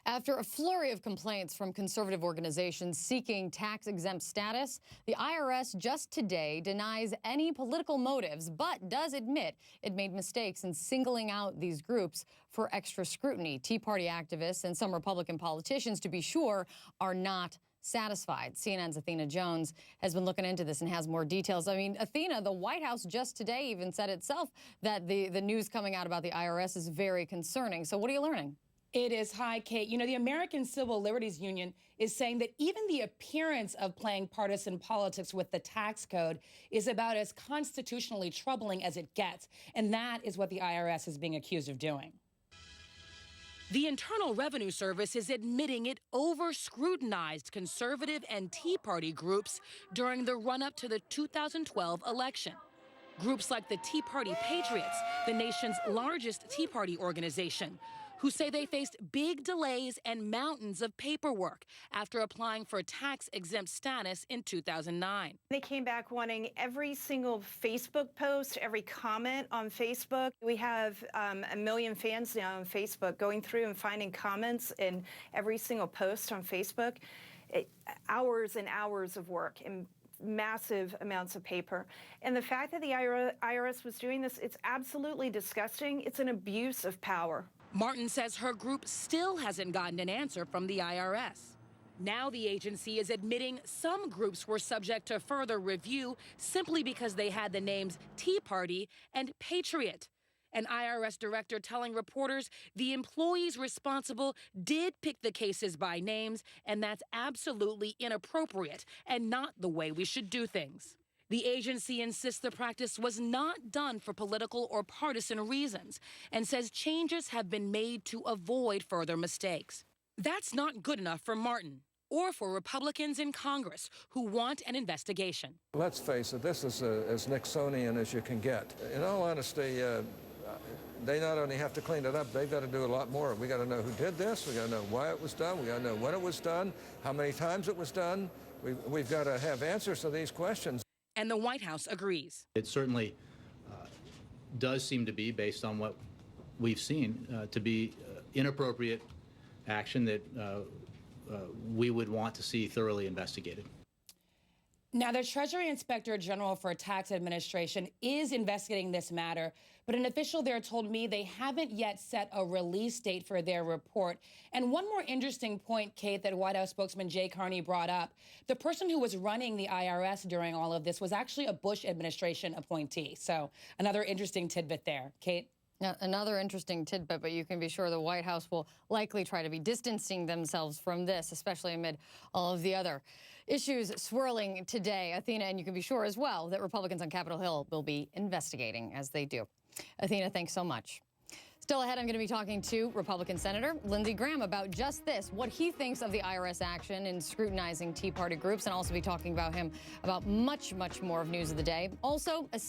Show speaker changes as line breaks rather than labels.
After a flurry of complaints from conservative organizations seeking tax-exempt status, the IRS just today denies any political motives, but does admit it made mistakes in singling out these groups for extra scrutiny. Tea Party activists and some Republican politicians, to be sure, are not satisfied. CNN's Athena Jones has been looking into this and has more details. I mean, Athena, the White House just today even said itself that the news coming out about the IRS is very concerning. So what are you learning?
It is. Hi, Kate. You know, the American Civil Liberties Union is saying that even the appearance of playing partisan politics with the tax code is about as constitutionally troubling as it gets. And that is what the IRS is being accused of doing.
The Internal Revenue Service is admitting it over-scrutinized conservative and Tea Party groups during the run-up to the 2012 election. Groups like the Tea Party Patriots, the nation's largest Tea Party organization, who say they faced big delays and mountains of paperwork after applying for tax-exempt status in 2009.
They came back wanting every single Facebook post, every comment on Facebook. We have 1 million fans now on Facebook going through and finding comments in every single post on Facebook. Hours and hours of work and massive amounts of paper. And the fact that the IRS was doing this, it's absolutely disgusting. It's an abuse of power.
Martin says her group still hasn't gotten an answer from the IRS. Now the agency is admitting some groups were subject to further review simply because they had the names Tea Party and Patriot. An IRS director telling reporters the employees responsible did pick the cases by names, and that's absolutely inappropriate and not the way we should do things. The agency insists the practice was not done for political or partisan reasons and says changes have been made to avoid further mistakes. That's not good enough for Martin or for Republicans in Congress who want an investigation.
Let's face it, this is as Nixonian as you can get. In all honesty, they not only have to clean it up, they've got to do a lot more. We got to know who did this, we got to know why it was done, we got to know when it was done, how many times it was done. We've got to have answers to these questions.
And the White House agrees.
It certainly does seem to be, based on what we've seen, to be inappropriate action that we would want to see thoroughly investigated.
Now, the Treasury Inspector General for Tax Administration is investigating this matter, but an official there told me they haven't yet set a release date for their report. And one more interesting point, Kate, that White House spokesman Jay Carney brought up, the person who was running the IRS during all of this was actually a Bush administration appointee. So another interesting tidbit there. Kate?
Now, another interesting tidbit, but you can be sure the White House will likely try to be distancing themselves from this, especially amid all of the other issues swirling today. Athena, and you can be sure as well that Republicans on Capitol Hill will be investigating as they do. Athena, thanks so much. Still ahead, I'm going to be talking to Republican Senator Lindsey Graham about just this, what he thinks of the IRS action in scrutinizing Tea Party groups, and also be talking about him about much, much more of news of the day. Also, a